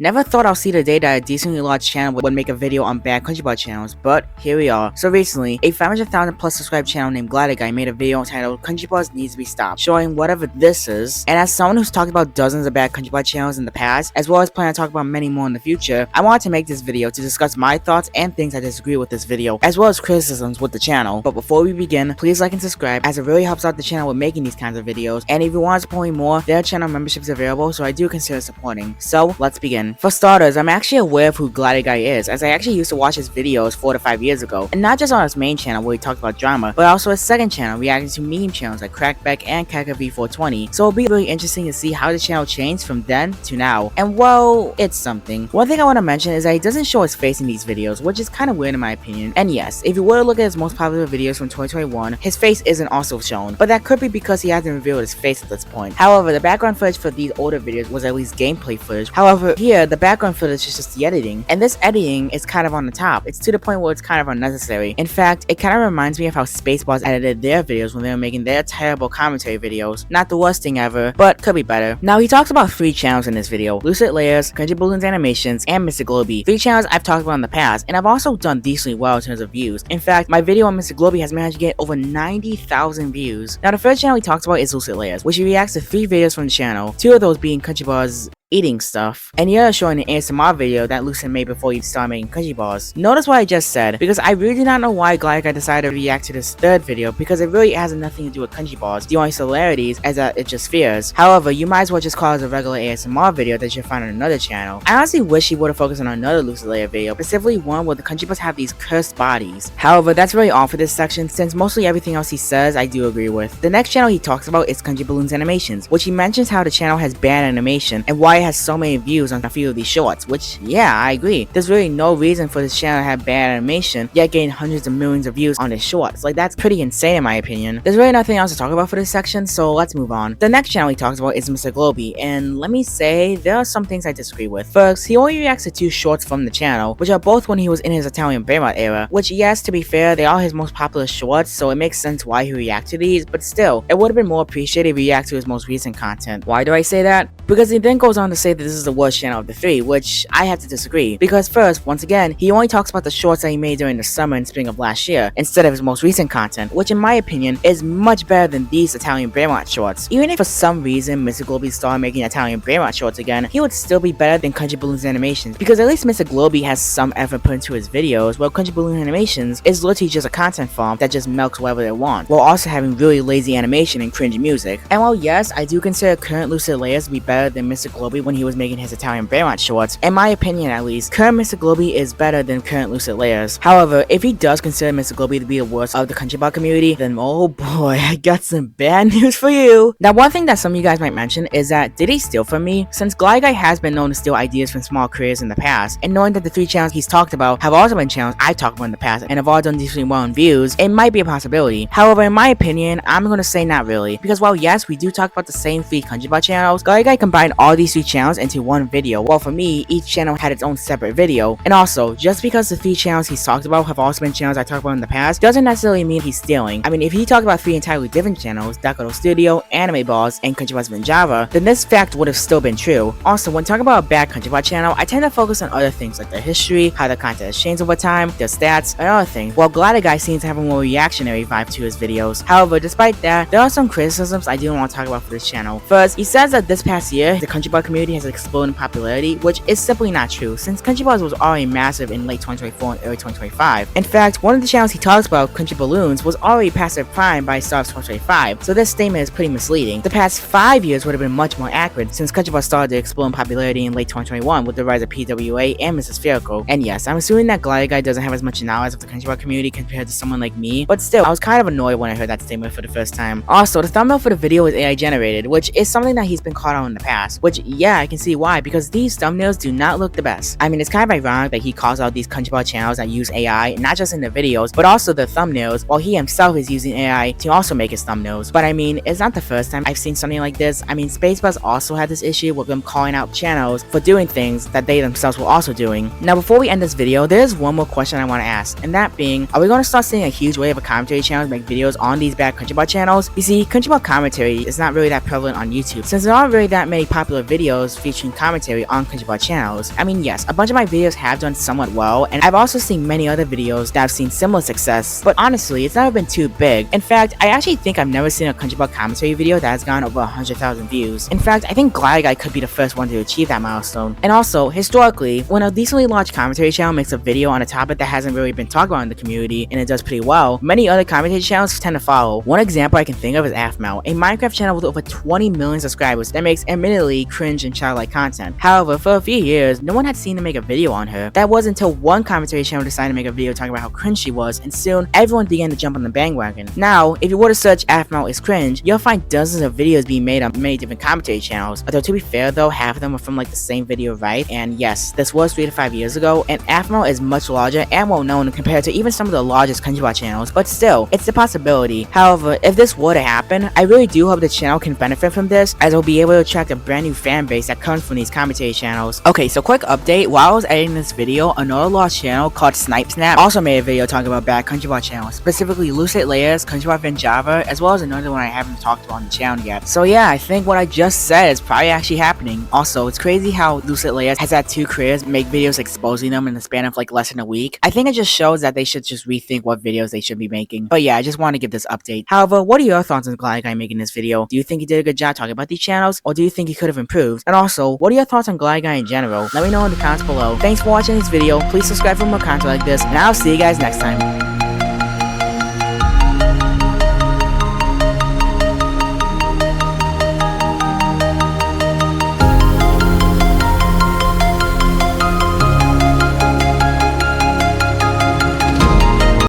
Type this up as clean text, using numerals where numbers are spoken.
Never thought I'll see the day that a decently large channel would make a video on bad Countryball channels, but here we are. So recently, a 500,000 plus subscribed channel named Globy made a video entitled Countryball Needs to Be Stopped, showing whatever this is. And as someone who's talked about dozens of bad Countryball channels in the past, as well as plan on talking about many more in the future, I wanted to make this video to discuss my thoughts and things I disagree with this video, as well as criticisms with the channel. But before we begin, please like and subscribe, as it really helps out the channel with making these kinds of videos. And if you want to support me more, there are channel memberships available, so I do consider supporting. So let's begin. For starters, I'm actually aware of who Globy is, as I actually used to watch his videos 4 to 5 years ago, and not just on his main channel where he talked about drama, but also his second channel reacting to meme channels like Crackback and KakaV420. So it'll be really interesting to see how the channel changed from then to now. And well, it's something. One thing I want to mention is that he doesn't show his face in these videos, which is kind of weird in my opinion. And yes, if you were to look at his most popular videos from 2021, his face isn't also shown, but that could be because he hasn't revealed his face at this point. However, the background footage for these older videos was at least gameplay footage. However, here the background footage is just the editing, and this editing is kind of on the top. It's to the point where it's kind of unnecessary. In fact, it kind of reminds me of how Spaceballs edited their videos when they were making their terrible commentary videos. Not the worst thing ever, but could be better. Now, he talks about 3 channels in this video: Lucid Layers, Countryball Animations, and Mr. Globy. 3 channels I've talked about in the past, and I've also done decently well in terms of views. In fact, my video on Mr. Globy has managed to get over 90,000 views. Now, the first channel he talks about is Lucid Layers, which he reacts to 3 videos from the channel, 2 of those being Countryball's eating stuff, and the other showing an ASMR video that Lucid made before he started making Countryball. Notice what I just said, because I really do not know why Globy decided to react to this third video, because it really has nothing to do with Countryball. The only similarities is that it just fears. However, you might as well just call it a regular ASMR video that you'll find on another channel. I honestly wish he would have focused on another Lucid Layer video, specifically one where the Countryball have these cursed bodies. However, that's really all for this section, since mostly everything else he says I do agree with. The next channel he talks about is Countryball Animations, which he mentions how the channel has bad animation and why it has so many views on a few of these shorts, which, yeah, I agree. There's really no reason for this channel to have bad animation, yet getting hundreds of millions of views on his shorts. Like, that's pretty insane in my opinion. There's really nothing else to talk about for this section, so let's move on. The next channel he talks about is Mr. Globy, and let me say, there are some things I disagree with. First, he only reacts to 2 shorts from the channel, which are both when he was in his Italian Brainrot era, which, yes, to be fair, they are his most popular shorts, so it makes sense why he reacts to these, but still, it would have been more appreciated if he reacted to his most recent content. Why do I say that? Because he then goes on to say that this is the worst channel of the 3, which I have to disagree. Because first, once again, he only talks about the shorts that he made during the summer and spring of last year, instead of his most recent content, which in my opinion is much better than these Italian Brainrot shorts. Even if for some reason Mr. Globy started making Italian Brainrot shorts again, he would still be better than Countryball Animations, because at least Mr. Globy has some effort put into his videos, while Countryball Animations is literally just a content farm that just milks whatever they want, while also having really lazy animation and cringe music. And while yes, I do consider current Lucid Layers to be better than Mr. Globy when he was making his Italian Brainrot shorts, in my opinion at least, current Mr. Globy is better than current Lucid Layers. However, if he does consider Mr. Globy to be the worst of the Countryball community, then oh boy, I got some bad news for you. Now, one thing that some of you guys might mention is that, did he steal from me? Since Globy has been known to steal ideas from small creators in the past, and knowing that the 3 channels he's talked about have also been channels I've talked about in the past and have all done decently well in views, it might be a possibility. However, in my opinion, I'm gonna say not really, because while yes, we do talk about the same 3 Countryball channels, Globy combined all these 3 channels into one video, while for me, each channel had its own separate video. And also, just because the 3 channels he's talked about have also been channels I talked about in the past, doesn't necessarily mean he's stealing. I mean, if he talked about 3 entirely different channels, Dakado Studio, Anime Balls, and Countryball's in Java, then this fact would have still been true. Also, when talking about a bad Countryball channel, I tend to focus on other things like their history, how the content has changed over time, their stats, and other things, while Globy seems to have a more reactionary vibe to his videos. However, despite that, there are some criticisms I do want to talk about for this channel. First, he says that this past year, the Countryball community has exploded in popularity, which is simply not true, since Countryball was already massive in late 2024 and early 2025. In fact, one of the channels he talks about, Countryball, was already past their prime by start of 2025, so this statement is pretty misleading. The past 5 years would have been much more accurate, since Countryball started to explode in popularity in late 2021 with the rise of PWA and Mrs. Spherical. And yes, I'm assuming that Globy doesn't have as much knowledge of the Countryball community compared to someone like me, but still, I was kind of annoyed when I heard that statement for the first time. Also, the thumbnail for the video is AI generated, which is something that he's been caught on in the past, which yeah, I can see why, because these thumbnails do not look the best. I mean, it's kind of ironic that he calls out these Countryball channels that use AI, not just in the videos, but also the thumbnails, while he himself is using AI to also make his thumbnails. But I mean, it's not the first time I've seen something like this. I mean, Spaceballs also had this issue with them calling out channels for doing things that they themselves were also doing. Now, before we end this video, there's one more question I want to ask, and that being, are we going to start seeing a huge wave of commentary channels make videos on these bad Countryball channels? You see, Countryball commentary is not really that prevalent on YouTube, since there aren't really that many popular videos videos featuring commentary on Countryball channels. I mean, yes, a bunch of my videos have done somewhat well, and I've also seen many other videos that have seen similar success, but honestly, it's never been too big. In fact, I actually think I've never seen a Countryball commentary video that has gone over 100,000 views. In fact, I think Globy could be the first one to achieve that milestone. And also, historically, when a decently large commentary channel makes a video on a topic that hasn't really been talked about in the community and it does pretty well, many other commentary channels tend to follow. One example I can think of is AFML, a Minecraft channel with over 20 million subscribers that makes admittedly cringe and childlike content. However, for a few years, no one had seen her make a video on her. That was until one commentary channel decided to make a video talking about how cringe she was, and soon everyone began to jump on the bandwagon. Now, if you were to search AFML is cringe, you'll find dozens of videos being made on many different commentary channels. Although to be fair though, half of them are from like the same video, right? And yes, this was 3 to 5 years ago, and AFML is much larger and well known compared to even some of the largest Countryball channels, but still, it's a possibility. However, if this were to happen, I really do hope the channel can benefit from this, as it'll be able to attract a brand new fan base that comes from these commentary channels. Okay, so quick update, while I was editing this video, another large channel called Snap also made a video talking about bad Countryball channels, specifically Lucid Layers, Countryball Van Java, as well as another one I haven't talked about on the channel yet. So yeah, I think what I just said is probably actually happening. Also, it's crazy how Lucid Layers has had 2 careers make videos exposing them in the span of like less than a week. I think it just shows that they should just rethink what videos they should be making. But yeah, I just want to give this update. However, what are your thoughts on Globy making this video? Do you think he did a good job talking about these channels, or do you think he could have improved? And also, what are your thoughts on Globy in general? Let me know in the comments below. Thanks for watching this video. Please subscribe for more content like this, and I'll see you guys next time.